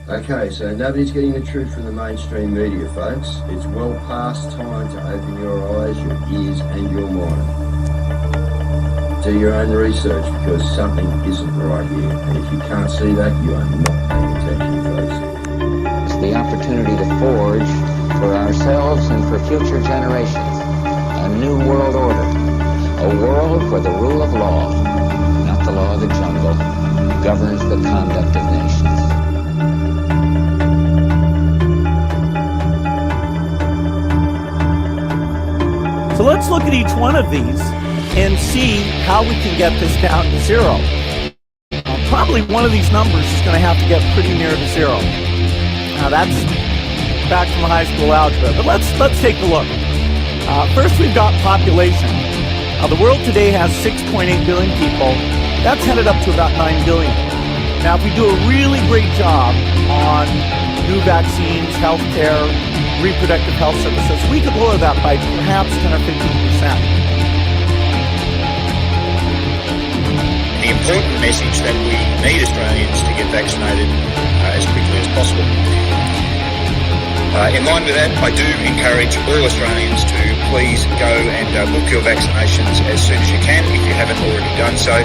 Okay, so nobody's getting the truth from the mainstream media, folks. It's well past time to open your eyes, your ears, and your mind. Do your own research because something isn't right here. And if you can't see that, you are not paying attention, folks. It's the opportunity to forge for ourselves and for future generations a new world order. A world where the rule of law, not the law of the jungle, governs the conduct of nations. So let's look at each one of these and see how we can get this down to zero. Probably one of these numbers is going to have to get pretty near to zero. Now that's back from high school algebra, but let's take a look. First, we've got population. The world today has 6.8 billion people. That's headed up to about 9 billion. Now, if we do a really great job on new vaccines, healthcare, reproductive health services, we could lower that by perhaps 10 or 15%. The important message that we need Australians to get vaccinated as quickly as possible. In line with that, I do encourage all Australians to please go and book your vaccinations as soon as you can if you haven't already done so.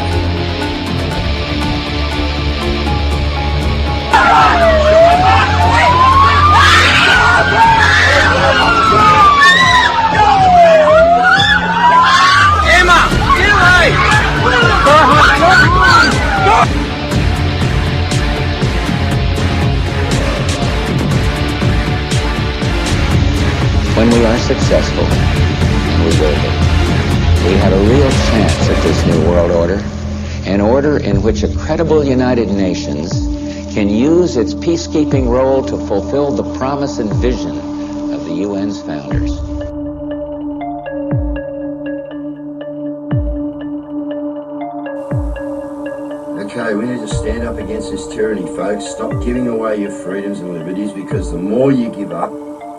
Emma, get away! When we are successful, and we will be, we have a real chance at this new world order, an order in which a credible United Nations can use its peacekeeping role to fulfill the promise and vision of the UN's founders. Okay, we need to stand up against this tyranny, folks. Stop giving away your freedoms and liberties, because the more you give up,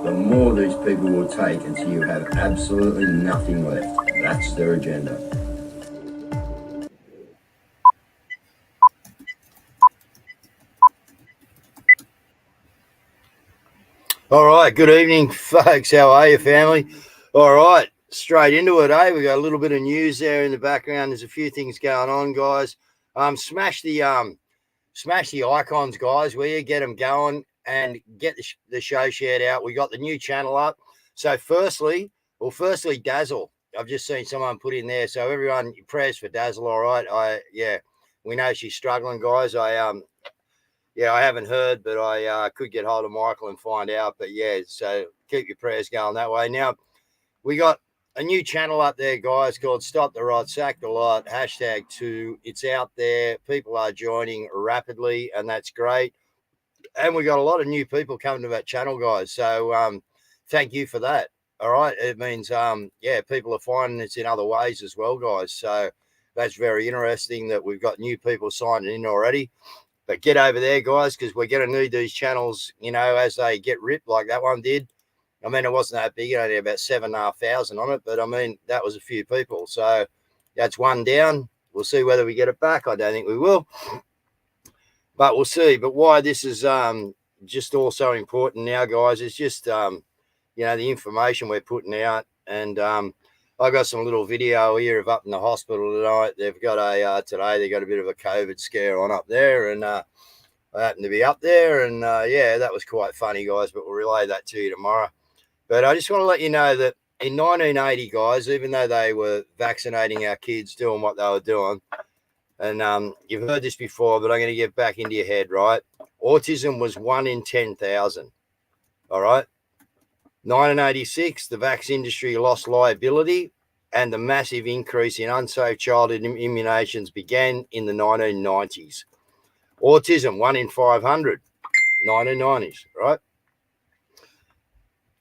the more these people will take until you have absolutely nothing left. That's their agenda. All right, good evening, folks. How are you, family? All right, straight into it, eh? We got a little bit of news there in the background. There's a few things going on, guys. Smash the icons, guys. Will you get them going and get the show shared out? We got the new channel up. So firstly, Dazzle. I've just seen someone put in there. So everyone, prayers for Dazzle. All right. We know she's struggling, guys. I haven't heard, but I could get hold of Michael and find out. But yeah, so keep your prayers going that way. Now, we got a new channel up there, guys, called Stop the Rot, Sack the Lot, #2. It's out there. People are joining rapidly, and that's great. And we got a lot of new people coming to that channel, guys. So thank you for that. All right. It means, people are finding it's in other ways as well, guys. So that's very interesting that we've got new people signing in already. But get over there, guys, because we're going to need these channels, as they get ripped like that one did. I mean, it wasn't that big, only about 7,500 on it, but I mean, that was a few people. So that's one down. We'll see whether we get it back. I don't think we will, but we'll see. But why this is just also important now, guys, is just, the information we're putting out. And I got some little video here of up in the hospital tonight. They've got today they got a bit of a COVID scare on up there, and I happened to be up there, and that was quite funny, guys, but we'll relay that to you tomorrow. But I just want to let you know that in 1980, guys, even though they were vaccinating our kids, doing what they were doing, and you've heard this before, but I'm going to get back into your head, right? Autism was 1 in 10,000, all right? 1986, the vaccine industry lost liability, and the massive increase in unsafe childhood immunizations began in the 1990s. Autism, 1 in 500, 1990s, right?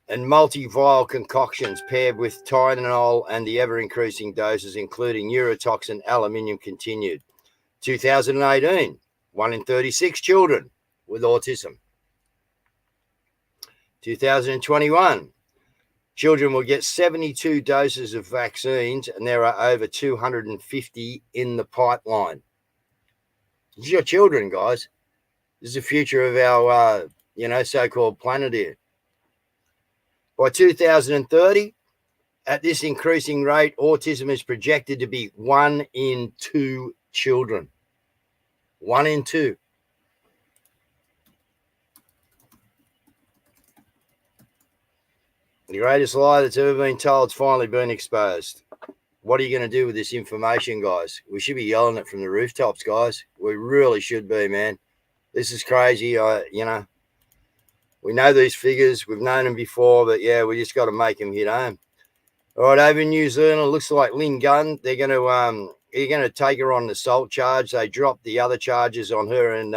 And multi-vial concoctions paired with Tylenol and the ever-increasing doses, including neurotoxin aluminium, continued. 2018, 1 in 36 children with autism. 2021, children will get 72 doses of vaccines, and there are over 250 in the pipeline. This is your children, guys. This is the future of our, so-called planet here. By 2030, at this increasing rate, autism is projected to be 1 in 2 children. 1 in 2. The greatest lie that's ever been told has finally been exposed. What are you going to do with this information, guys? We should be yelling it from the rooftops, guys. We really should be, man. This is crazy. We know these figures. We've known them before, but yeah, we just got to make them hit home. All right, over in New Zealand, it looks like Lynn Gunn, they're going to take her on an assault charge. They dropped the other charges on her and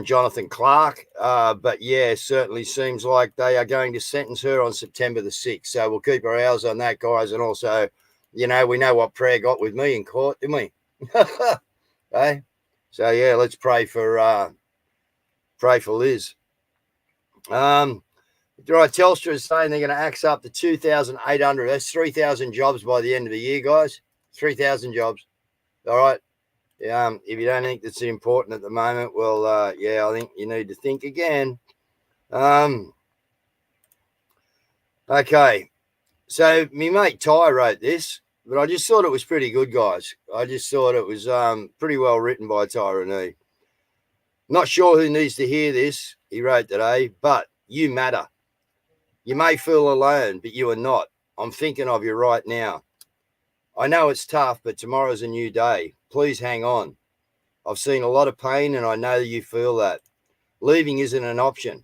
Jonathan Clark. But yeah, certainly seems like they are going to sentence her on September the 6th. So we'll keep our eyes on that, guys. And also, we know what prayer got with me in court, didn't we? Hey? So yeah, let's pray for Liz. Right, Telstra is saying they're going to axe up to 2,800. That's 3,000 jobs by the end of the year, guys. 3,000 jobs. All right. If you don't think that's important at the moment, well, I think you need to think again. Okay. So me mate Ty wrote this, but I just thought it was pretty good, guys. I just thought it was pretty well written by Tyrone. Not sure who needs to hear this, he wrote today, but you matter. You may feel alone, but you are not. I'm thinking of you right now. I know it's tough, but tomorrow's a new day. Please hang on. I've seen a lot of pain, and I know you feel that. Leaving isn't an option.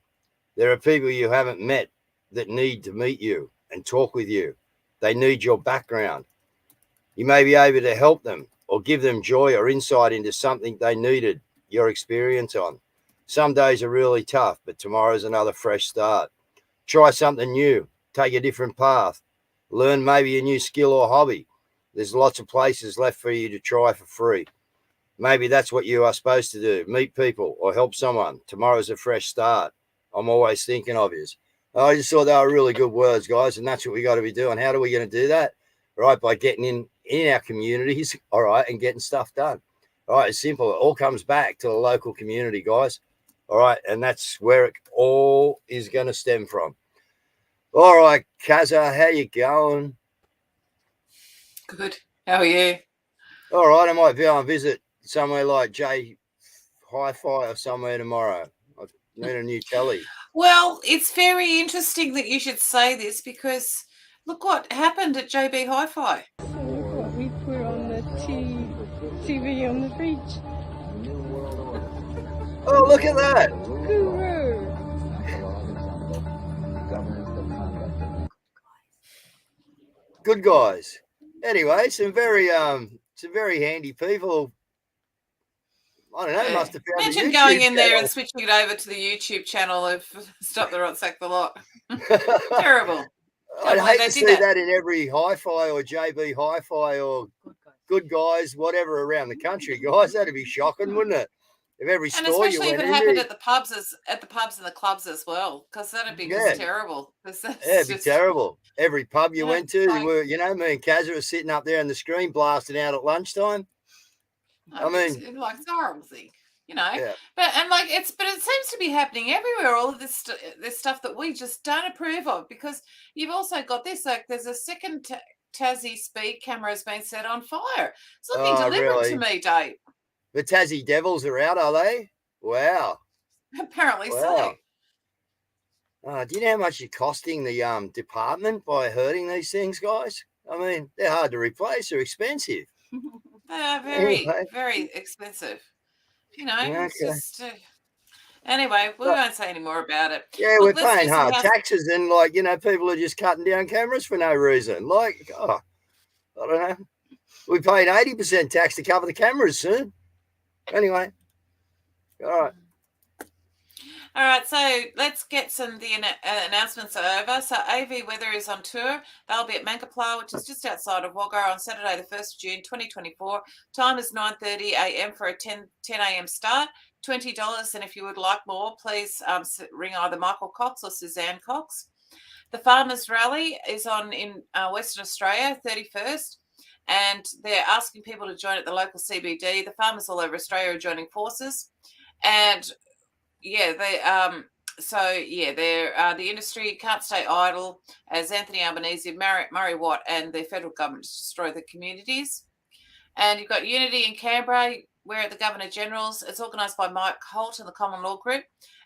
There are people you haven't met that need to meet you and talk with you. They need your background. You may be able to help them or give them joy or insight into something they needed your experience on. Some days are really tough, but tomorrow's another fresh start. Try something new. Take a different path. Learn maybe a new skill or hobby. There's lots of places left for you to try for free. Maybe that's what you are supposed to do. Meet people or help someone. Tomorrow's a fresh start. I'm always thinking of you. I just thought they were really good words, guys, and that's what we got to be doing. How are we going to do that? Right, by getting in our communities, all right, and getting stuff done. All right, it's simple. It all comes back to the local community, guys. All right, and that's where it all is going to stem from. All right, cazz, how you going? Good. How are you? All right, I might be on a visit somewhere like J Hi-Fi or somewhere tomorrow. I need a new telly. Well, it's very interesting that you should say this because look what happened at JB Hi-Fi. So look what we put on the TV on the fridge. Oh, look at that. Guru. Good guys. Anyway, some very handy people. I don't know, must have found Imagine going in there and switching it over to the YouTube channel of Stop the Rot, Sack the Lot. Terrible. I'd hate to see that in every Hi-Fi or JB Hi-Fi or Good Guys, whatever around the country, guys. That'd be shocking, wouldn't it? If every store especially you if went it happened there, at the pubs and the clubs as well, because that'd be just terrible. It'd be terrible. Every pub you went to, they were, me and Cazz were sitting up there on the screen blasting out at lunchtime. I mean, it's a horrible thing, But it seems to be happening everywhere. All of this stuff that we just don't approve of, because you've also got this. Like, there's a second Tassie speed camera has been set on fire. It's looking deliberate to me, Dave. The Tassie Devils are out, are they? Wow. Apparently so. Do you know how much you're costing the department by hurting these things, guys? I mean, they're hard to replace. They're expensive. They are very, very expensive. It's just... Anyway, we won't say any more about it. Yeah, we're paying hard taxes and, people are just cutting down cameras for no reason. I don't know. We're paying 80% tax to cover the cameras soon. Anyway. All right, so let's get the announcements over. So AV Weather is on tour. They'll be at Mankapla, which is just outside of Wagga, on Saturday the 1st of June 2024. Time is 9:30 a.m. for a 10 a.m. start. $20, and if you would like more, please ring either Michael Cox or Suzanne Cox. The Farmers Rally is on in Western Australia, 31st. and they're asking people to join at the local CBD. The farmers all over Australia are joining forces, and yeah, the industry can't stay idle as Anthony Albanese, Murray Watt, and the federal government destroy the communities. And you've got Unity in Canberra. We're at the Governor General's. It's organised by Mike Holt and the Common Law Group,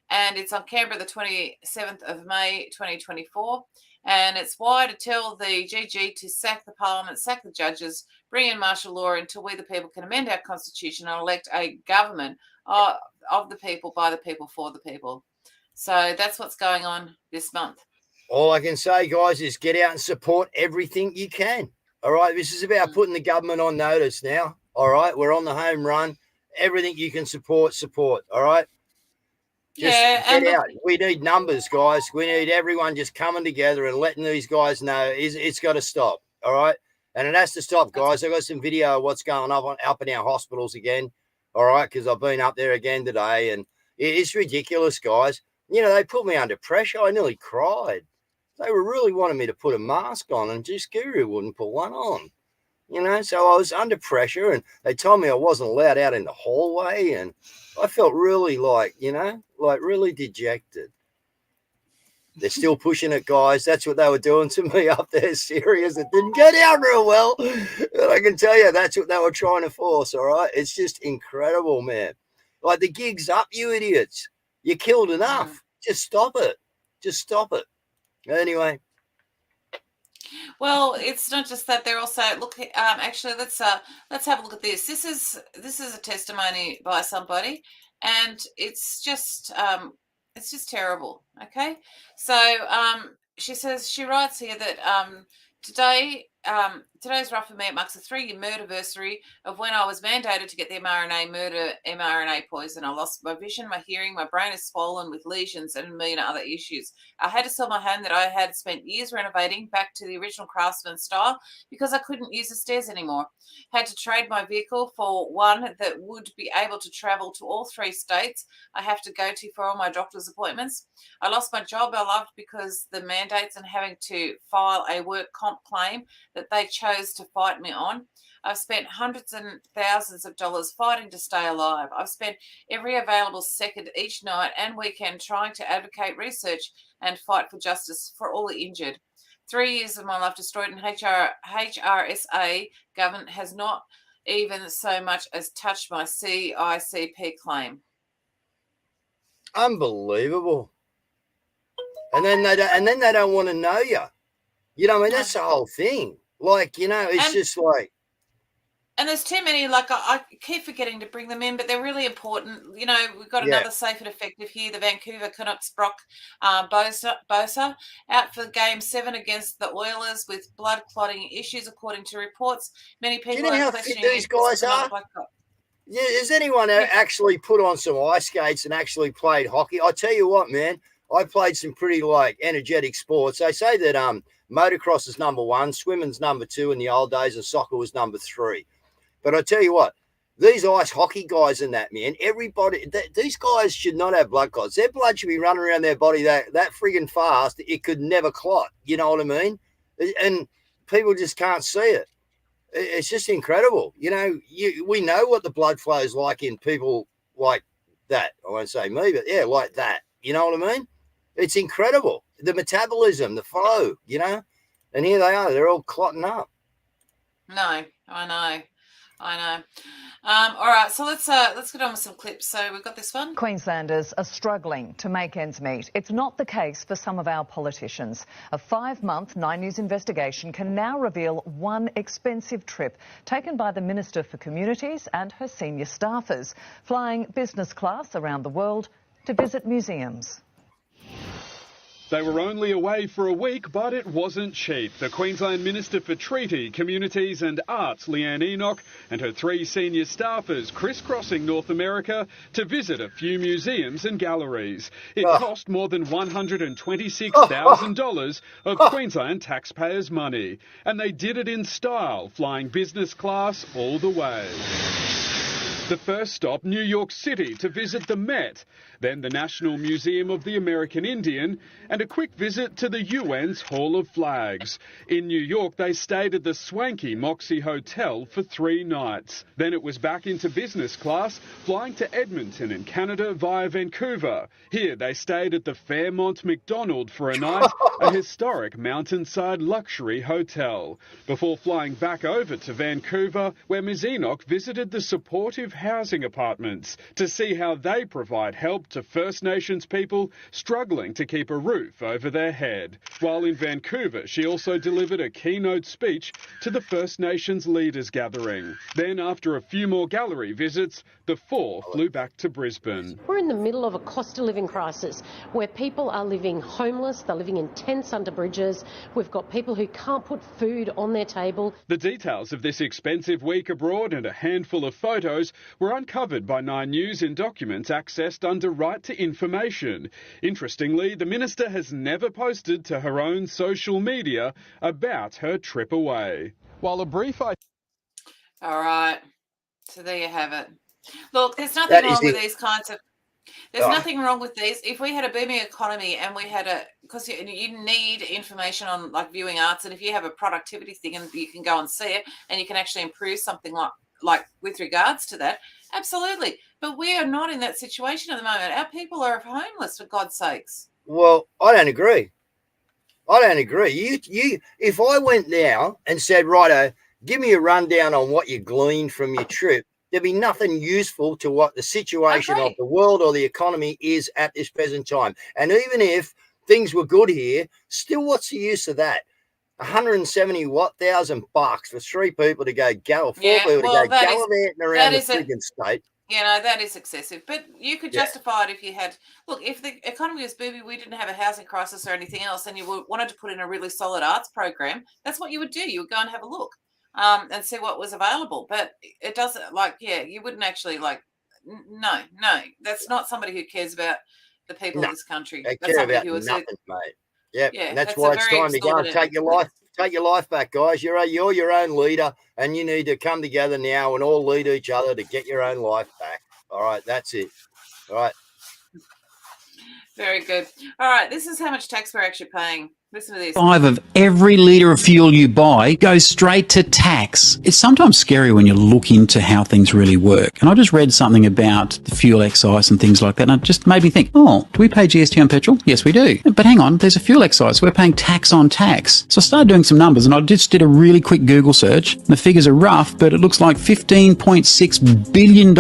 and it's on Canberra the 27th of May 2024. And it's why to tell the GG to sack the Parliament, sack the judges, bring in martial law until we the people can amend our constitution and elect a government of the people, by the people, for the people. So that's what's going on this month. All I can say, guys, is get out and support everything you can. All right, this is about putting the government on notice now. All right, we're on the home run. Everything you can support. All right. Just get out. We need numbers, guys. We need everyone just coming together and letting these guys know it's got to stop. All right, and it has to stop, guys. I got some video of what's going on up in our hospitals again. All right, because I've been up there again today, and it's ridiculous, guys. You know, they put me under pressure. I nearly cried. They were really wanting me to put a mask on, and just Guru wouldn't put one on. You know, so I was under pressure, and they told me I wasn't allowed out in the hallway, and I felt really really dejected. They're still pushing it, guys. That's what they were doing to me up there, serious. It didn't go down real well. And I can tell you that's what they were trying to force, all right? It's just incredible, man. Like, the gig's up, you idiots. You killed enough. Just stop it. Just stop it. Anyway. Well, it's not just that. They're also actually, let's have a look at this. This is a testimony by somebody, and it's just terrible. Okay, so she writes here that today's rough for me. It marks a 3-year murderversary of when I was mandated to get the mRNA poison. I lost my vision, my hearing, my brain is swollen with lesions and a million other issues. I had to sell my home that I had spent years renovating back to the original craftsman style because I couldn't use the stairs anymore. Had to trade my vehicle for one that would be able to travel to all 3 states I have to go to for all my doctor's appointments. I lost my job I loved because the mandates and having to file a work comp claim that they chose to fight me on. I've spent hundreds and thousands of dollars fighting to stay alive. I've spent every available second each night and weekend trying to advocate research and fight for justice for all the injured. 3 years of my life destroyed, and HRSA government has not even so much as touched my CICP claim. Unbelievable. And then they don't want to know you. You know, I mean, that's the whole thing. Like, you know, it's just like. And there's too many, like, I keep forgetting to bring them in, but they're really important. You know, we've got another safe and effective here, the Vancouver Canucks Brock Bosa, out for Game 7 against the Oilers with blood clotting issues, according to reports. Many people are questioning these guys are. Yeah, has anyone actually put on some ice skates and actually played hockey? I tell you what, man, I played some pretty, like, energetic sports. They say that motocross is number 1, swimming's number 2 in the old days, and soccer was number 3. But I tell you what, these ice hockey guys and that, man, everybody, these guys should not have blood clots. Their blood should be running around their body that friggin' fast, it could never clot. You know what I mean? And people just can't see it. It's just incredible. You know, we know what the blood flow is like in people like that. I won't say me, but yeah, like that. You know what I mean? It's incredible. The metabolism, the flow, you know, and here they are. They're all clotting up. No, I know. All right, so let's get on with some clips. So we've got this one. Queenslanders are struggling to make ends meet. It's not the case for some of our politicians. A 5-month 9 News investigation can now reveal one expensive trip taken by the Minister for Communities and her senior staffers, flying business class around the world to visit museums. They were only away for a week, but it wasn't cheap. The Queensland Minister for Treaty, Communities and Arts, Leanne Enoch, and her 3 senior staffers crisscrossing North America to visit a few museums and galleries. It cost more than $126,000 of Queensland taxpayers' money. And they did it in style, flying business class all the way. The first stop, New York City, to visit the Met, then the National Museum of the American Indian, and a quick visit to the UN's Hall of Flags. In New York, they stayed at the swanky Moxie Hotel for 3 nights. Then it was back into business class, flying to Edmonton in Canada via Vancouver. Here they stayed at the Fairmont McDonald for a night, a historic mountainside luxury hotel, before flying back over to Vancouver, where Ms. Enoch visited the supportive housing apartments to see how they provide help to First Nations people struggling to keep a roof over their head. While in Vancouver, she also delivered a keynote speech to the First Nations leaders gathering. Then, after a few more gallery visits, the 4 flew back to Brisbane. We're in the middle of a cost of living crisis where people are living homeless, they're living in tents under bridges. We've got people who can't put food on their table. The details of this expensive week abroad and a handful of photos were uncovered by 9 News in documents accessed under right to information. Interestingly, the minister has never posted to her own social media about her trip away. While a brief All right. So there you have it. Look, there's nothing wrong with these kinds of... There's nothing wrong with these. If we had a booming economy and we had because you need information on like viewing arts, and if you have a productivity thing and you can go and see it and you can actually improve something like with regards to that, absolutely. But we are not in that situation at the moment. Our people are homeless, for God's sakes. Well, I don't agree. You if I went now and said, righto, give me a rundown on what you gleaned from your trip, there'd be nothing useful to what the situation of the world or the economy is at this present time. And even if things were good here, still, what's the use of that? $170,000 for 3 people to go gallivanting around the friggin' state. You know, that is excessive. But you could justify it if you had... Look, if the economy was booming, we didn't have a housing crisis or anything else, and you wanted to put in a really solid arts program, that's what you would do. You would go and have a look and see what was available. But it doesn't, you wouldn't actually, no. That's not somebody who cares about the people of this country. They that's care about nothing, mate. Yep. Yeah, and that's why it's time to go and take your life back, guys. You're your own leader, and you need to come together now and all lead each other to get your own life back. All right, that's it. All right. Very good. All right, this is how much tax we're actually paying. Listen to this. 5 of every litre of fuel you buy goes straight to tax. It's sometimes scary when you look into how things really work. And I just read something about the fuel excise and things like that, and it just made me think, do we pay GST on petrol? Yes, we do. But hang on, there's a fuel excise. We're paying tax on tax. So I started doing some numbers, and I just did a really quick Google search. The figures are rough, but it looks like $15.6 billion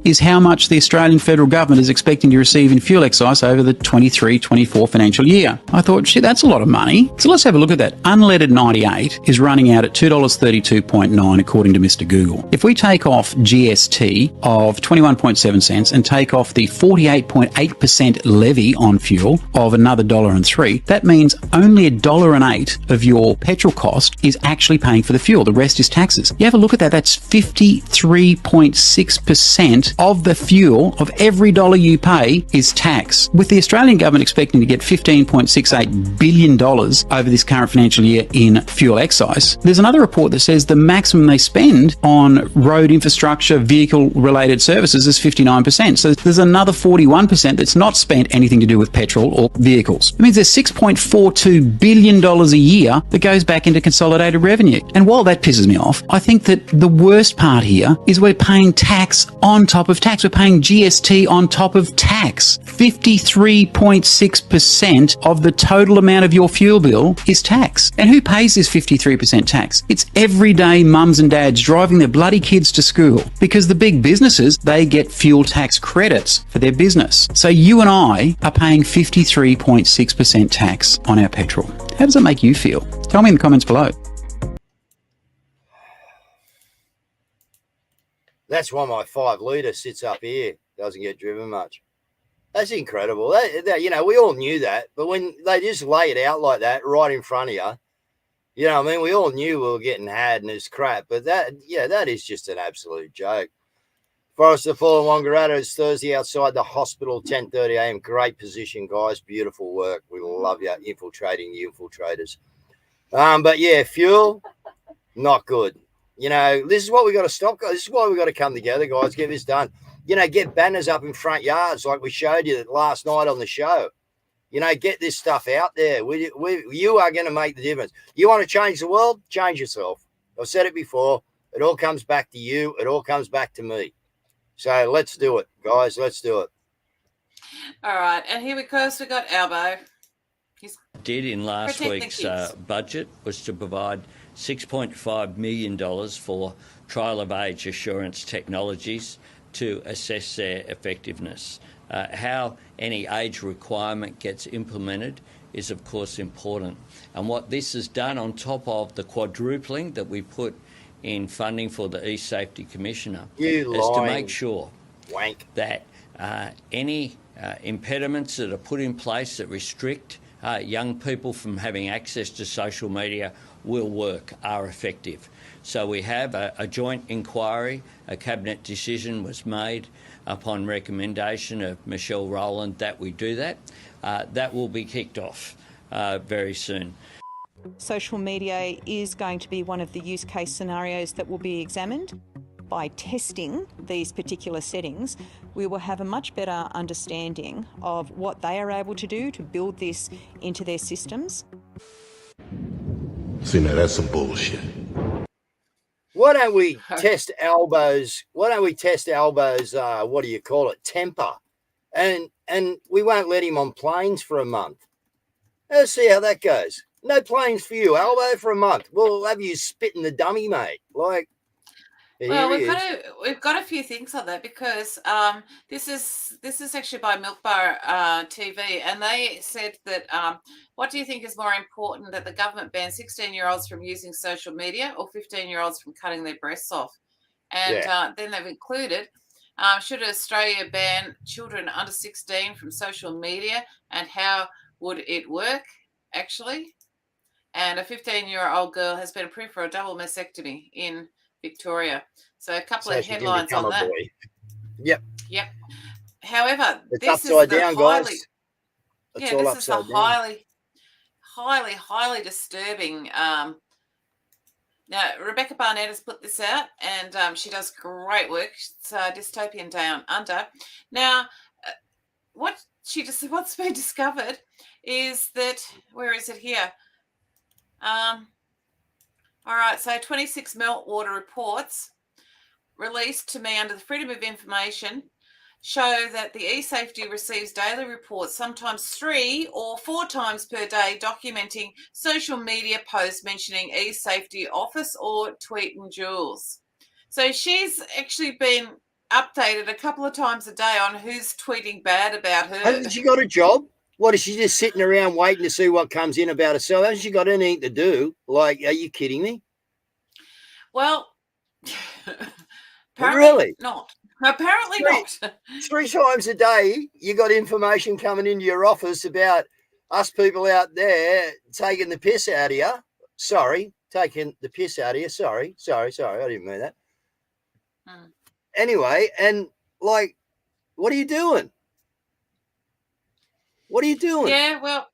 is how much the Australian federal government is expecting to receive in fuel excise over the 23-24 financial year. I thought, shit, that's a lot of money. So let's have a look at that. Unleaded 98 is running out at $2.32.9 according to Mr. Google. If we take off GST of 21.7 cents and take off the 48.8% levy on fuel of another $1.03, that means only $1.08 of your petrol cost is actually paying for the fuel. The rest is taxes. You have a look at that. That's 53.6% of the fuel of every dollar you pay is tax. With the Australian government expecting to get $15.68 billion over this current financial year in fuel excise, there's another report that says the maximum they spend on road infrastructure, vehicle-related services is 59%. So there's another 41% that's not spent anything to do with petrol or vehicles. It means there's $6.42 billion a year that goes back into consolidated revenue. And while that pisses me off, I think that the worst part here is we're paying tax on top of tax. We're paying GST on top of tax. 53.6% of the total amount of your fuel bill is tax. And who pays this 53% tax? It's everyday mums and dads driving their bloody kids to school, because the big businesses, they get fuel tax credits for their business. So you and I are paying 53.6% tax on our petrol. How does that make you feel? Tell me in the comments below. That's why my 5 litre sits up here. Doesn't get driven much. That's incredible. That, we all knew that, but when they just lay it out like that right in front of you, we all knew we were getting had and it's crap. But that is just an absolute joke. Forrester Paul and Wangaratta, it's Thursday outside the hospital, 10:30 a.m. Great position, guys. Beautiful work. We love you infiltrating the infiltrators. But yeah, fuel, not good. You know, this is what we got to stop, guys. This is why we got to come together, guys. Get this done. You know, get banners up in front yards like we showed you last night on the show. You know, get this stuff out there. You are going to make the difference. You want to change the world? Change yourself. I've said it before. It all comes back to you. It all comes back to me. So let's do it, guys. Let's do it. All right. And here we go. So we got Albo. Did in last week's budget was to provide $6.5 million for trial of age assurance technologies to assess their effectiveness. How any age requirement gets implemented is, of course, important. And what this has done on top of the quadrupling that we put in funding for the E-Safety Commissioner is to make sure that any impediments that are put in place that restrict young people from having access to social media will work, are effective. So we have a joint inquiry. A cabinet decision was made upon recommendation of Michelle Rowland that we do that. That will be kicked off very soon. Social media is going to be one of the use case scenarios that will be examined. By testing these particular settings, we will have a much better understanding of what they are able to do to build this into their systems. See, now that's some bullshit. Why don't we test Albo's? Why don't we test Albo's? What do you call it? Temper, and we won't let him on planes for a month. Let's see how that goes. No planes for you, Albo, for a month. We'll have you spitting the dummy, mate. Like, well, we've got a few things on that because this is actually by Milk Bar TV, and they said that what do you think is more important, that the government ban 16-year-olds from using social media or 15-year-olds from cutting their breasts off? And then they've included, should Australia ban children under 16 from social media, and how would it work, actually? And a 15-year-old girl has been approved for a double mastectomy in Victoria. So a couple of headlines on that. Yep. However, it's this upside is down, highly, guys. this is a highly disturbing. Now, Rebecca Barnett has put this out, and she does great work. It's Dystopian Down Under. Now, what's been discovered is that, where is it here? All right, so 26 Meltwater reports released to me under the Freedom of Information show that the eSafety receives daily reports, sometimes 3 or 4 times per day, documenting social media posts mentioning eSafety office or tweet and Jules. So she's actually been updated a couple of times a day on who's tweeting bad about her. Hasn't she got a job? What, is she just sitting around waiting to see what comes in about herself? Hasn't she got anything to do? Like, are you kidding me? Well, really not. Apparently not. 3 times a day, you got information coming into your office about us people out there taking the piss out of you. Sorry, taking the piss out of you. Sorry. I didn't mean that. Anyway, and like, what are you doing? What are you doing? Yeah, well,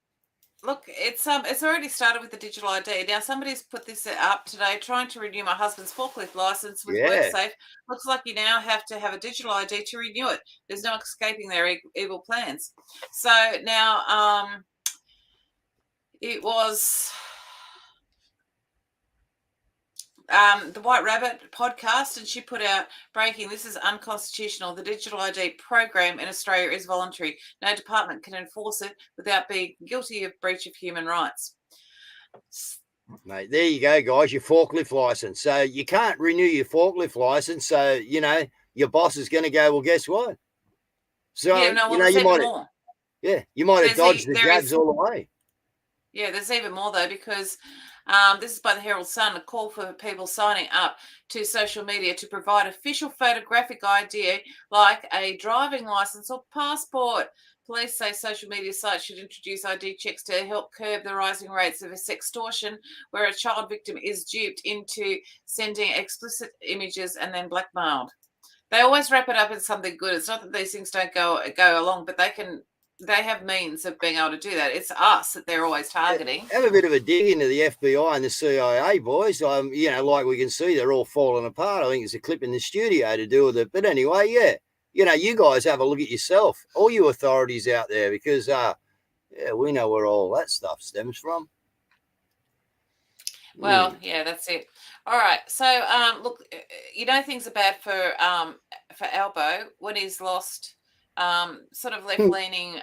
look, it's already started with the digital ID. Now, somebody's put this up today, trying to renew my husband's forklift license with WorkSafe. Looks like you now have to have a digital ID to renew it. There's no escaping their evil plans. So now, it was the White Rabbit podcast, and she put out breaking: this is unconstitutional. The digital ID program in Australia is voluntary. No department can enforce it without being guilty of breach of human rights. Mate, there you go, guys, your forklift license. So you can't renew your forklift license. So, you know, your boss is going to go, well, guess what? So, you might have dodged the jabs all the way. Yeah, there's even more, though, because this is by the Herald Sun, a call for people signing up to social media to provide official photographic ID like a driving license or passport. Police say social media sites should introduce ID checks to help curb the rising rates of sextortion, where a child victim is duped into sending explicit images and then blackmailed. They always wrap it up in something good. It's not that these things don't go along, but they can they have means of being able to do that. It's us that they're always targeting. Have a bit of a dig into the FBI and the CIA, boys. You know, like we can see, they're all falling apart. I think there's a clip in the studio to do with it. But anyway, yeah, you know, you guys have a look at yourself, all you authorities out there, because yeah, we know where all that stuff stems from. Well, yeah, that's it. All right. So, look, you know, things are bad for Albo when he's lost sort of left-leaning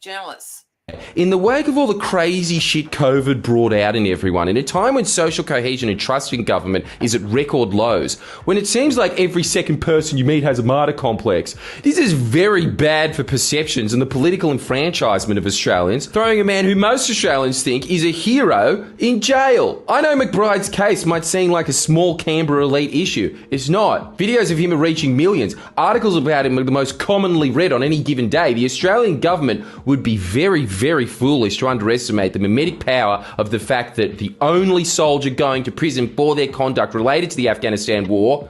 journalists. In the wake of all the crazy shit COVID brought out in everyone, in a time when social cohesion and trust in government is at record lows, when it seems like every second person you meet has a martyr complex, this is very bad for perceptions and the political enfranchisement of Australians, throwing a man who most Australians think is a hero in jail. I know McBride's case might seem like a small Canberra elite issue. It's not. Videos of him are reaching millions. Articles about him are the most commonly read on any given day. The Australian government would be very foolish to underestimate the mimetic power of the fact that the only soldier going to prison for their conduct related to the Afghanistan war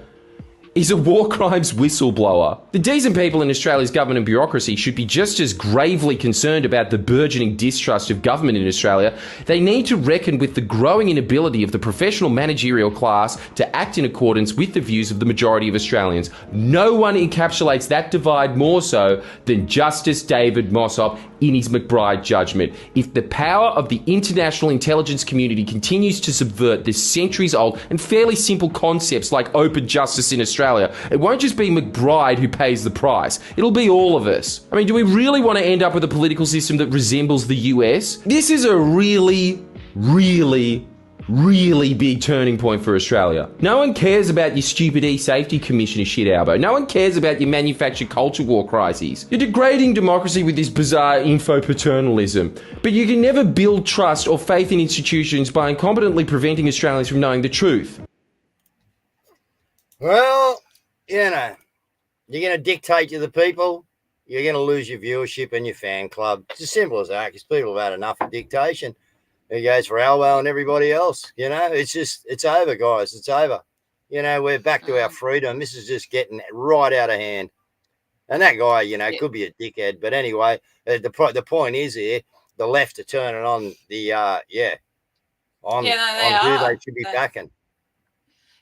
is a war crimes whistleblower. The decent people in Australia's government and bureaucracy should be just as gravely concerned about the burgeoning distrust of government in Australia. They need to reckon with the growing inability of the professional managerial class to act in accordance with the views of the majority of Australians. No one encapsulates that divide more so than Justice David Mossop in his McBride judgment. If the power of the international intelligence community continues to subvert the centuries-old and fairly simple concepts like open justice in Australia, it won't just be McBride who pays the price. It'll be all of us. I mean, do we really want to end up with a political system that resembles the US? This is a really big turning point for Australia. No one cares about your stupid e-safety commissioner shit, Albo. No one cares about your manufactured culture war crises. You're degrading democracy with this bizarre info-paternalism. But you can never build trust or faith in institutions by incompetently preventing Australians from knowing the truth. Well, you know, you're going to dictate to the people, you're going to lose your viewership and your fan club. It's as simple as that, because people have had enough of dictation. It goes for Albo and everybody else. You know, it's over, guys. It's over. You know, we're back to our freedom. This is just getting right out of hand. And that guy, you know, could be a dickhead. But anyway, the point is here, the left are turning on the, on who they should be backing.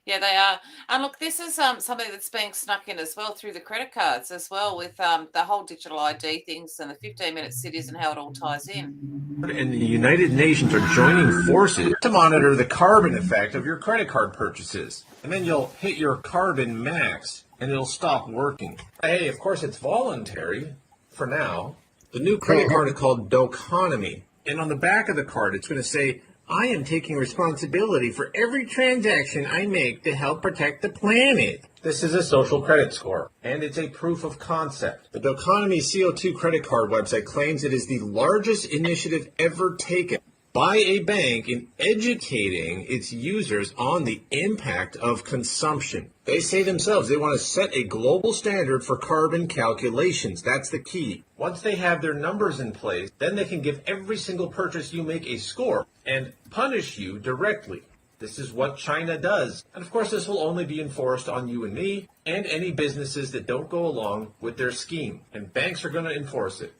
Yeah, they are. And look, this is something that's being snuck in as well through the credit cards as well, with the whole digital ID things and the 15-minute cities and how it all ties in. And the United Nations are joining forces to monitor the carbon effect of your credit card purchases. And then you'll hit your carbon max and it'll stop working. Hey, of course it's voluntary for now. The new credit card is called Doconomy. And on the back of the card, it's going to say, I am taking responsibility for every transaction I make to help protect the planet. This is a social credit score, and it's a proof of concept. The Doconomy CO2 credit card website claims it is the largest initiative ever taken by a bank in educating its users on the impact of consumption. They say themselves they want to set a global standard for carbon calculations. That's the key. Once they have their numbers in place, then they can give every single purchase you make a score and punish you directly. This is what China does. And of course, this will only be enforced on you and me and any businesses that don't go along with their scheme. And banks are going to enforce it.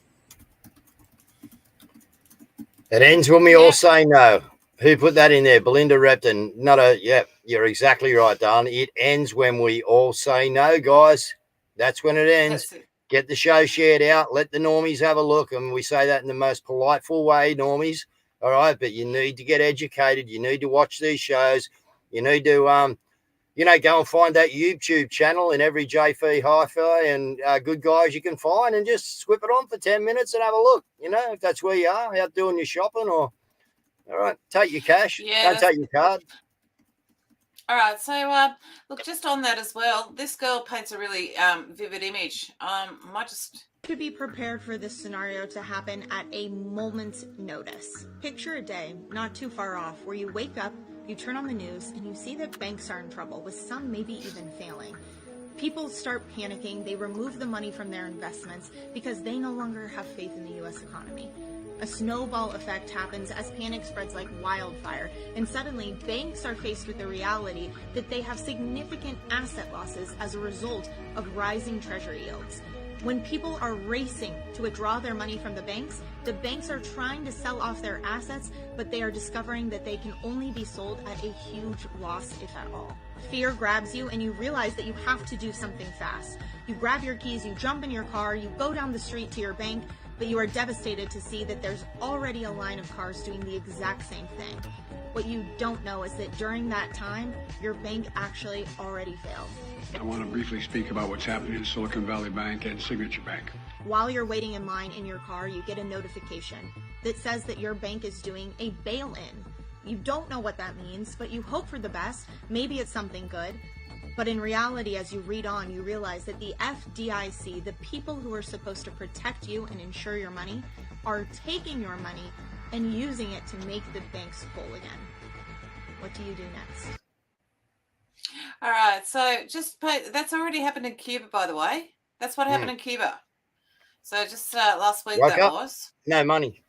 It ends when we all say no. Who put that in there? Belinda Repton. You're exactly right, darling. It ends when we all say no, guys. That's when it ends. Get the show shared out. Let the normies have a look. And we say that in the most politeful way, normies. All right, but you need to get educated. You need to watch these shows. You need to, go and find that YouTube channel in every JF Hi-Fi and good guys you can find, and just swip it on for 10 minutes and have a look. You know, if that's where you are, out doing your shopping, or all right, take your cash. Don't take your card. All right, so look, just on that as well, this girl paints a really vivid image. Might just to be prepared for this scenario to happen at a moment's notice. Picture a day not too far off where you wake up, you turn on the news, and you see that banks are in trouble, with some maybe even failing. People start panicking. They remove the money from their investments because they no longer have faith in the U.S. economy. A snowball effect happens as panic spreads like wildfire, and suddenly banks are faced with the reality that they have significant asset losses as a result of rising treasury yields. When people are racing to withdraw their money from the banks are trying to sell off their assets, but they are discovering that they can only be sold at a huge loss, if at all. Fear grabs you and you realize that you have to do something fast. You grab your keys, you jump in your car, you go down the street to your bank, but you are devastated to see that there's already a line of cars doing the exact same thing. What you don't know is that during that time, your bank actually already failed. I want to briefly speak about what's happening in Silicon Valley Bank and Signature Bank. While you're waiting in line in your car, you get a notification that says that your bank is doing a bail-in. You don't know what that means, but you hope for the best. Maybe it's something good. But in reality, as you read on, you realize that the FDIC, the people who are supposed to protect you and insure your money, are taking your money and using it to make the banks whole again. What do you do next? All right, so that's already happened in Cuba, by the way. That's what happened in Cuba. So just last week Woke that up, was. no money.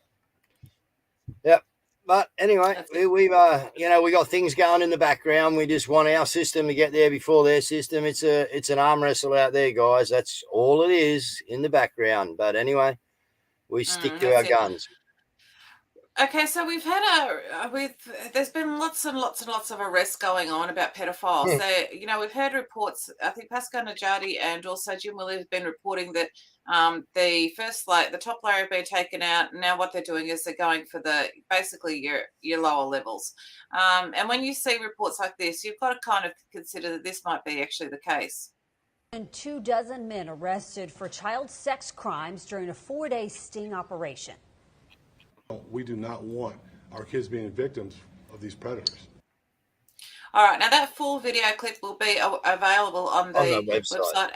Yep. But anyway, we've we got things going in the background. We just want our system to get there before their system. It's an arm wrestle out there, guys. That's all it is in the background. But anyway, we stick to our guns. Okay, so we've had there's been lots and lots and lots of arrests going on about pedophiles. So, we've heard reports, I think Pascal Najati and also Jim Willie have been reporting that the top layer have been taken out. Now what they're doing is they're going for basically your lower levels. And when you see reports like this, you've got to kind of consider that this might be actually the case. And 24 men arrested for child sex crimes during a 4-day sting operation. We do not want our kids being victims of these predators. All right, now that full video clip will be available on the website,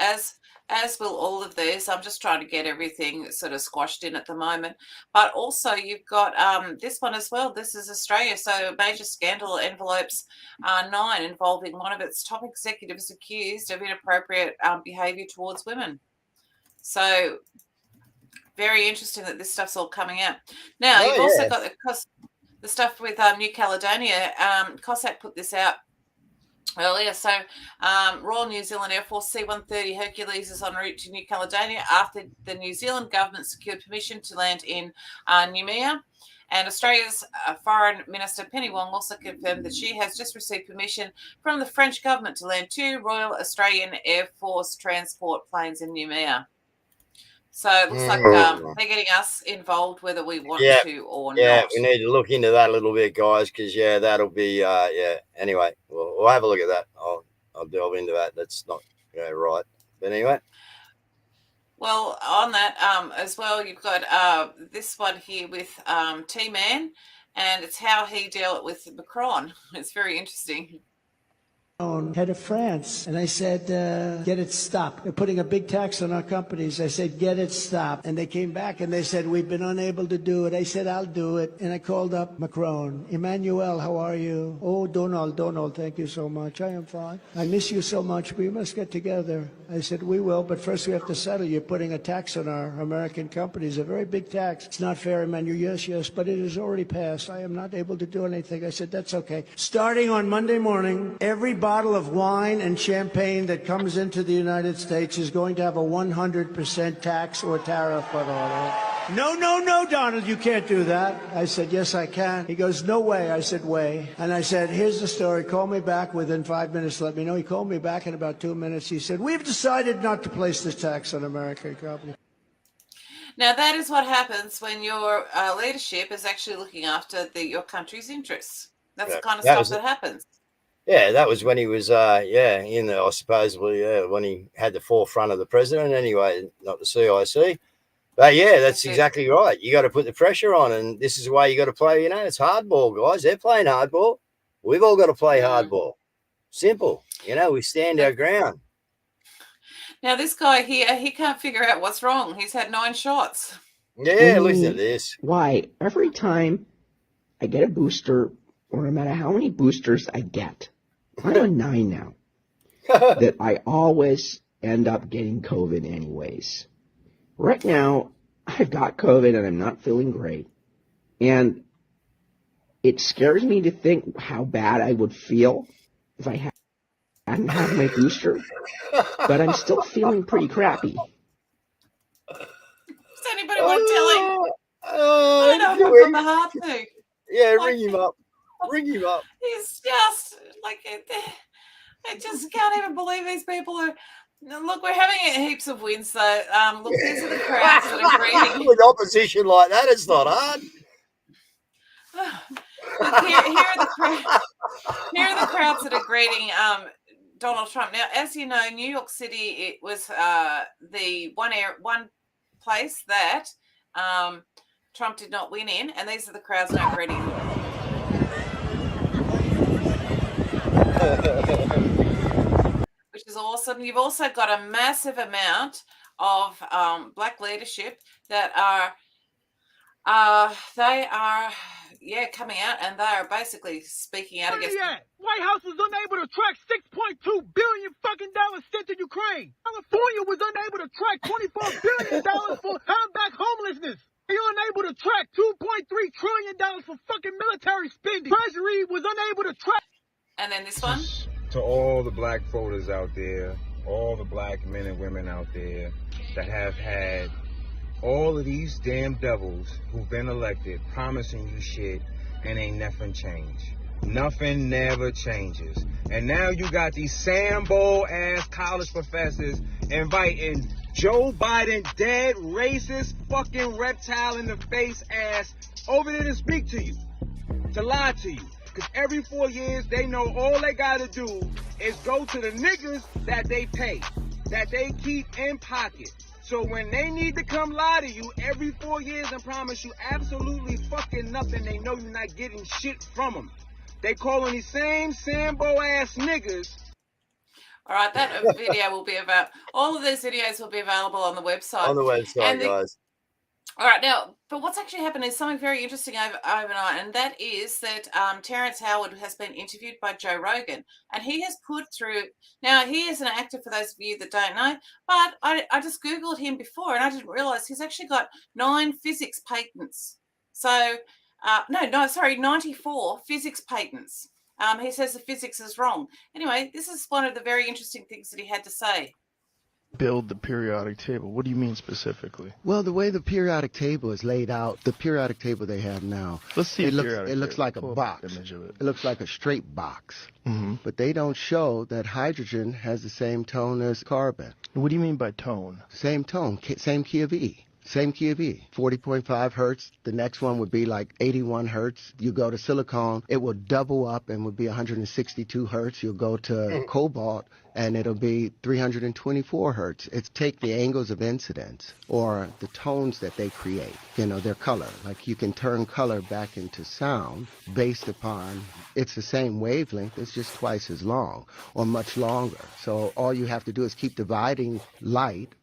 as will all of these. I'm just trying to get everything sort of squashed in at the moment. But also you've got this one as well. This is Australia. So major scandal envelopes 9 involving one of its top executives accused of inappropriate behaviour towards women. So very interesting that this stuff's all coming out. Now, you've also got the stuff with New Caledonia. Cossack put this out earlier. So Royal New Zealand Air Force C-130 Hercules is en route to New Caledonia after the New Zealand government secured permission to land in Noumea. And Australia's Foreign Minister Penny Wong also confirmed that she has just received permission from the French government to land 2 Royal Australian Air Force transport planes in Noumea. So it looks like they're getting us involved whether we want to or not. Yeah, we need to look into that a little bit, guys, because, that'll be, Anyway, we'll have a look at that. I'll delve into that. That's not right. But anyway. Well, on that as well, you've got this one here with T-Man, and it's how he dealt with Macron. It's very interesting. Head of France, and I said, get it stopped. They're putting a big tax on our companies. I said, get it stopped. And they came back and they said, we've been unable to do it. I said, I'll do it. And I called up Macron. Emmanuel, how are you? Oh, Donald, thank you so much. I am fine. I miss you so much. We must get together. I said, we will, but first we have to settle. You're putting a tax on our American companies, a very big tax. It's not fair, Emmanuel. Yes, but it has already passed. I am not able to do anything. I said, that's okay. Starting on Monday morning, every bottle of wine and champagne that comes into the United States is going to have a 100% tax or tariff put on it. No, Donald, you can't do that. I said, yes, I can. He goes, no way. I said, way. And I said, here's the story. Call me back within 5 minutes. Let me know. He called me back in about 2 minutes. He said, we've decided not to place this tax on American companies. Now, that is what happens when your leadership is actually looking after your country's interests. That's the kind of stuff that happens. Yeah, that was when he was, in the, I suppose, when he had the forefront of the president anyway, not the CIC. But, that's exactly right. You got to put the pressure on, and this is the way you got to play. It's hardball, guys. They're playing hardball. We've all got to play hardball. Simple. We stand our ground. Now, this guy here, he can't figure out what's wrong. He's had 9 shots. Yeah, listen to this. Why? Every time I get a booster, or no matter how many boosters I get, I'm on 9 now, that I always end up getting COVID anyways. Right now, I've got COVID and I'm not feeling great. And it scares me to think how bad I would feel if I hadn't had my booster. But I'm still feeling pretty crappy. from the heart thing. Yeah, ring him up. Ring him up. He's just like, I just can't even believe these people are. Look, we're having heaps of wins though. Look, these are the crowds that are greeting. With opposition like that, it's not hard. Look, here are the crowds that are greeting Donald Trump. Now, as you know, New York City, it was the one place that Trump did not win in, and these are the crowds now greeting him. Which is awesome. You've also got a massive amount of black leadership that are coming out, and they are basically speaking out against. White House was unable to track $6.2 billion fucking dollars sent to Ukraine. California was unable to track $24 billion for combat homelessness. You're unable to track $2.3 trillion for fucking military spending. Treasury was unable to track. And then this one. To all the black voters out there, all the black men and women out there that have had all of these damn devils who've been elected promising you shit and ain't nothing changed. Nothing never changes. And now you got these Sambo ass college professors inviting Joe Biden, dead racist fucking reptile in the face ass over there to speak to you, to lie to you. Because every 4 years, they know all they got to do is go to the niggas that they pay, that they keep in pocket. So when they need to come lie to you every 4 years and promise you absolutely fucking nothing, they know you're not getting shit from them. They calling these same Sambo-ass niggas. All right, that video will be about, all of these videos will be available on the website. On the website, guys. All right, now, but what's actually happened is something very interesting overnight, and that is that Terrence Howard has been interviewed by Joe Rogan, and he has put through, now he is an actor for those of you that don't know, but I just Googled him before, and I didn't realize he's actually got 9 physics patents. So, 94 physics patents. He says the physics is wrong. Anyway, this is one of the very interesting things that he had to say. Build the periodic table. What do you mean specifically? Well, the way the periodic table is laid out, the periodic table they have now, let's see. It looks like a box. It looks like a straight box. Mm-hmm. But they don't show that hydrogen has the same tone as carbon. What do you mean by tone? Same tone, same key of E. Same key of E, 40.5 hertz. The next one would be like 81 hertz. You go to silicon, it will double up and would be 162 hertz. You'll go to cobalt, and it'll be 324 hertz. It's take the angles of incidence or the tones that they create, their color. Like you can turn color back into sound based upon, it's the same wavelength, it's just twice as long or much longer. So all you have to do is keep dividing light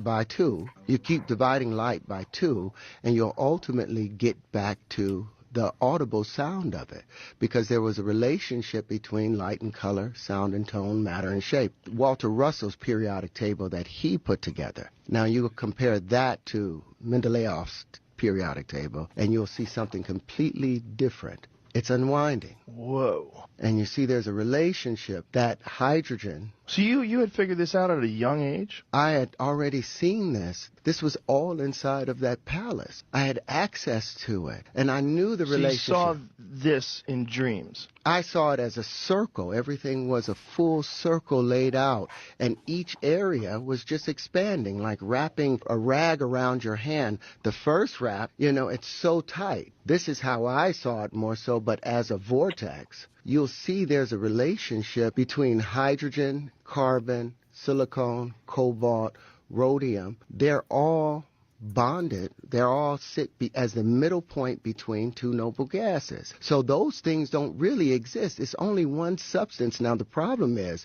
by 2. You keep dividing light by 2, and you'll ultimately get back to the audible sound of it, because there was a relationship between light and color, sound and tone, matter and shape. Walter Russell's periodic table that he put together. Now you compare that to Mendeleev's periodic table, and you'll see something completely different. It's unwinding. Whoa. And you see there's a relationship that hydrogen... So you had figured this out at a young age? I had already seen this. This was all inside of that palace. I had access to it, and I knew the relationship. You saw this in dreams? I saw it as a circle. Everything was a full circle laid out, and each area was just expanding, like wrapping a rag around your hand. The first wrap, it's so tight. This is how I saw it more so, but as a vortex. You'll see there's a relationship between hydrogen, carbon, silicon, cobalt, rhodium. They're all bonded. They're all sit as the middle point between 2 noble gases. So those things don't really exist. It's only one substance. Now the problem is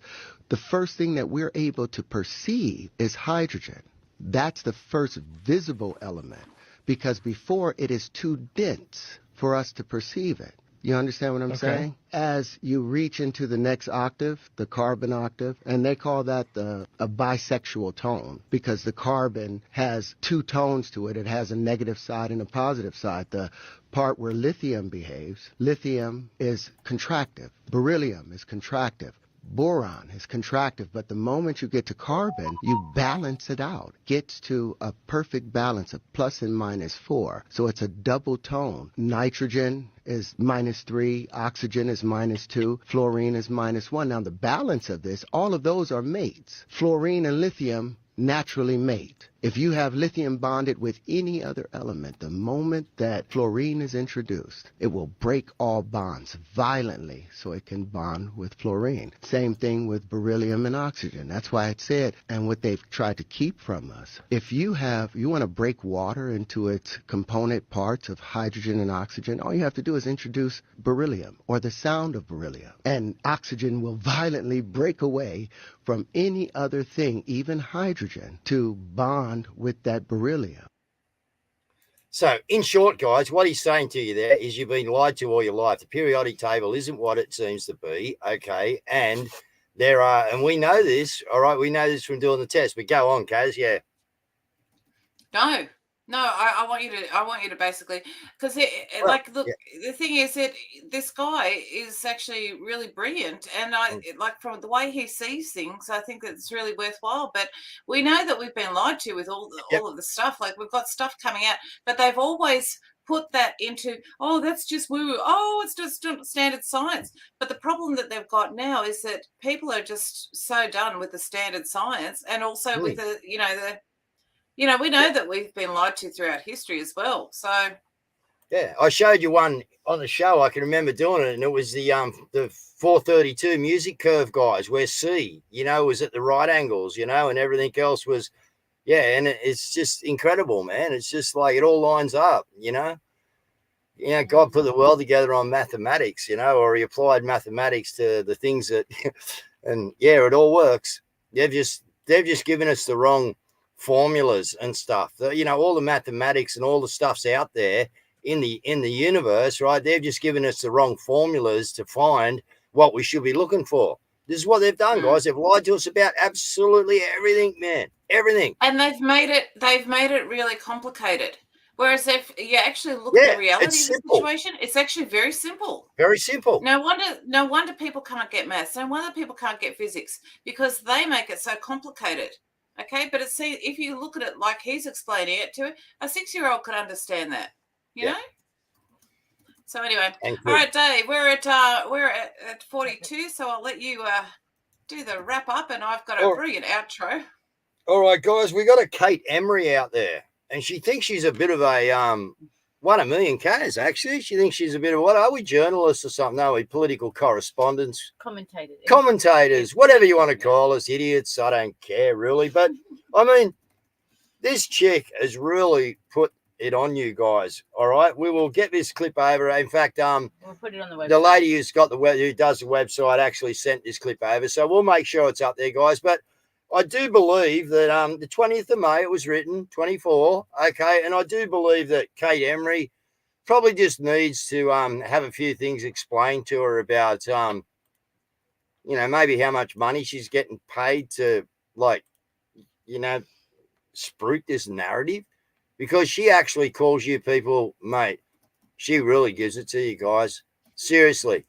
the first thing that we're able to perceive is hydrogen. That's the first visible element, because before it is too dense for us to perceive it. You understand what I'm saying? As you reach into the next octave, the carbon octave, and they call that a bisexual tone, because the carbon has 2 tones to it. It has a negative side and a positive side. The part where lithium behaves, lithium is contractive. Beryllium is contractive. Boron is contractive, but the moment you get to carbon, you balance it out. Gets to a perfect balance of plus and minus 4. So it's a double tone. Nitrogen is -3, oxygen is -2, fluorine is -1. Now the balance of this, all of those are mates. Fluorine and lithium naturally mate. If you have lithium bonded with any other element, the moment that fluorine is introduced, it will break all bonds violently so it can bond with fluorine. Same thing with beryllium and oxygen. That's why it said, and what they've tried to keep from us, if you want to break water into its component parts of hydrogen and oxygen, all you have to do is introduce beryllium or the sound of beryllium, and oxygen will violently break away from any other thing, even hydrogen, to bond with that beryllium. So, in short, guys, what he's saying to you there is you've been lied to all your life. The periodic table isn't what it seems to be, okay? And there are, and we know this, all right? We know this from doing the test. But go on, Cazz, yeah. No, I want you to basically, because like, look, the thing is that this guy is actually really brilliant, and like from the way he sees things, I think it's really worthwhile. But we know that we've been lied to with all of the stuff. Like, we've got stuff coming out, but they've always put that into, oh, that's just woo, oh, it's just standard science. But the problem that they've got now is that people are just so done with the standard science, and also with the we know that we've been lied to throughout history as well. So, yeah, I showed you one on the show. I can remember doing it, and it was the 432 music curve guys, where C, was at the right angles, and everything else was, and it's just incredible, man. It's just like it all lines up, God put the world together on mathematics, or he applied mathematics to the things that, and it all works. They've just given us the wrong formulas and stuff. All the mathematics and all the stuff's out there in the universe, right? They've just given us the wrong formulas to find what we should be looking for. This is what they've done, guys. They've lied to us about absolutely everything, man. Everything. And they've made it really complicated. Whereas if you actually look at the reality of the situation, it's actually very simple. Very simple. No wonder people can't get maths. No wonder people can't get physics, because they make it so complicated. Okay, but if you look at it like he's explaining it to a 6-year-old could understand that, you know. So anyway, all right, Dave, we're at 42, so I'll let you do the wrap up, and I've got a brilliant outro. All right, guys, we got a Kate Emery out there, and she thinks she's a bit of a 1 a million cazz, actually. She thinks she's a bit of, what are we, journalists or something? No, we political correspondents. Commentators, whatever you want to call us, idiots. I don't care, really. But, I mean, this chick has really put it on you guys, all right? We will get this clip over. In fact, we'll put it on the website. The lady who does the website actually sent this clip over, so we'll make sure it's up there, guys. But I do believe that the 20th of May, it was written, 24, okay, and I do believe that Kate Emery probably just needs to have a few things explained to her about, maybe how much money she's getting paid to, spruik this narrative, because she actually calls you people, mate, she really gives it to you guys. Seriously,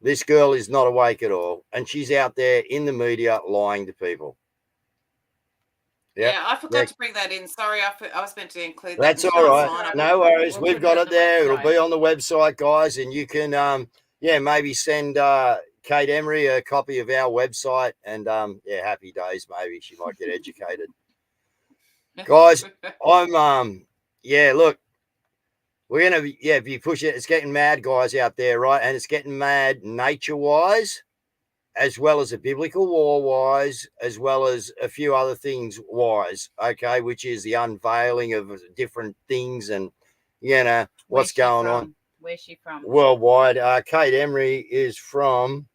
this girl is not awake at all, and she's out there in the media lying to people. Yeah, I forgot to bring that in. Sorry, I was meant to include that. That's all right. No worries. We've got it there. It'll be on the website, guys, and you can, maybe send Kate Emery a copy of our website, and happy days. Maybe she might get educated. Guys, I'm look, we're gonna if you push it, it's getting mad, guys, out there, right? And it's getting mad nature-wise, as well as a biblical war-wise, as well as a few other things-wise, okay, which is the unveiling of different things and, what's going on. Where's she from? Worldwide. Kate Emery is from,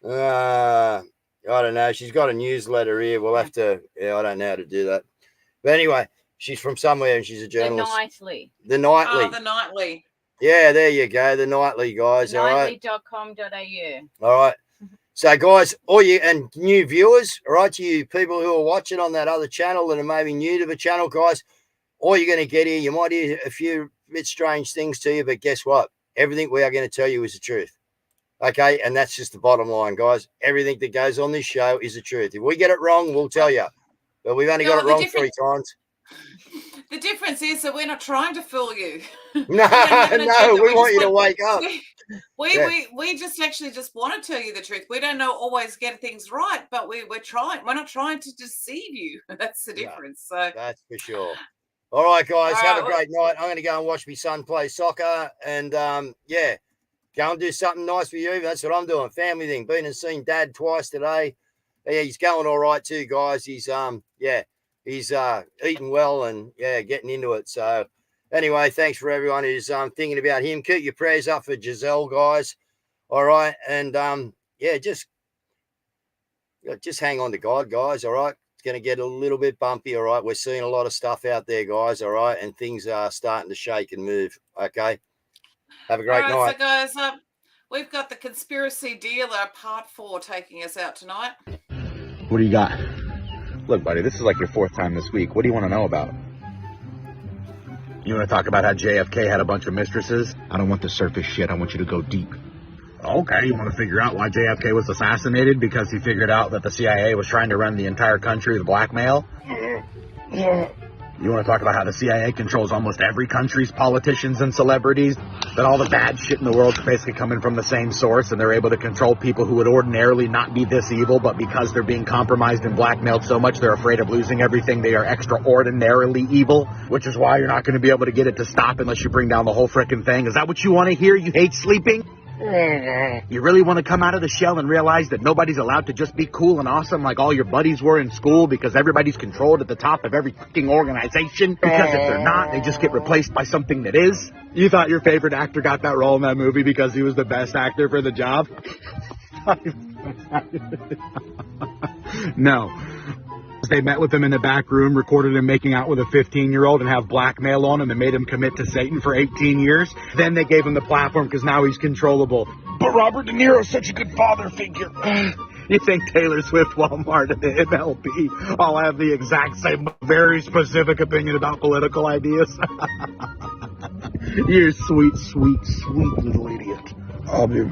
I don't know. She's got a newsletter here. We'll have to, I don't know how to do that. But anyway, she's from somewhere and she's a journalist. The Nightly. Oh, The Nightly. Yeah, there you go. The Nightly, guys. Nightly.com.au. All right. So, guys, all you and new viewers, all right, to you people who are watching on that other channel that are maybe new to the channel, guys, all you're going to get here, you might hear a few bit strange things to you, but guess what? Everything we are going to tell you is the truth. Okay, and that's just the bottom line, guys. Everything that goes on this show is the truth. If we get it wrong, we'll tell you. But we've only got it wrong 3 times. The difference is that we're not trying to fool you. No, we want you to wake up. We just actually just want to tell you the truth. We don't always get things right, but we're trying. We're not trying to deceive you. That's the difference. So that's for sure. All right, guys, have a great night. I'm going to go and watch my son play soccer, and yeah, go and do something nice for you. That's what I'm doing. Family thing. Been and seen Dad twice today. Yeah, he's going all right too, guys. He's he's eating well and getting into it. So anyway, thanks for everyone who's thinking about him. Keep your prayers up for Giselle, guys. All right, and just hang on to God, guys. All right. Going to get a little bit bumpy, all right? We're seeing a lot of stuff out there, guys, all right? And things are starting to shake and move, okay? Have a great night. So, guys, we've got the Conspiracy Dealer Part 4 taking us out tonight. What do you got? Look, buddy, this is like your 4th time this week. What do you want to know about? You want to talk about how JFK had a bunch of mistresses? I don't want the surface shit. I want you to go deep. Okay, you want to figure out why JFK was assassinated? Because he figured out that the CIA was trying to run the entire country with blackmail? You want to talk about how the CIA controls almost every country's politicians and celebrities? That all the bad shit in the world is basically coming from the same source, and they're able to control people who would ordinarily not be this evil, but because they're being compromised and blackmailed so much, they're afraid of losing everything. They are extraordinarily evil, which is why you're not going to be able to get it to stop unless you bring down the whole frickin' thing. Is that what you want to hear? You hate sleeping? You really want to come out of the shell and realize that nobody's allowed to just be cool and awesome like all your buddies were in school because everybody's controlled at the top of every fucking organization? Because if they're not, they just get replaced by something that is? You thought your favorite actor got that role in that movie because he was the best actor for the job? No. They met with him in the back room, recorded him making out with a 15-year-old and have blackmail on him and made him commit to Satan for 18 years. Then they gave him the platform because now he's controllable. But Robert De Niro's such a good father figure. You think Taylor Swift, Walmart, and the MLB all have the exact same, very specific opinion about political ideas? You sweet, sweet, sweet little idiot. Oh, dude.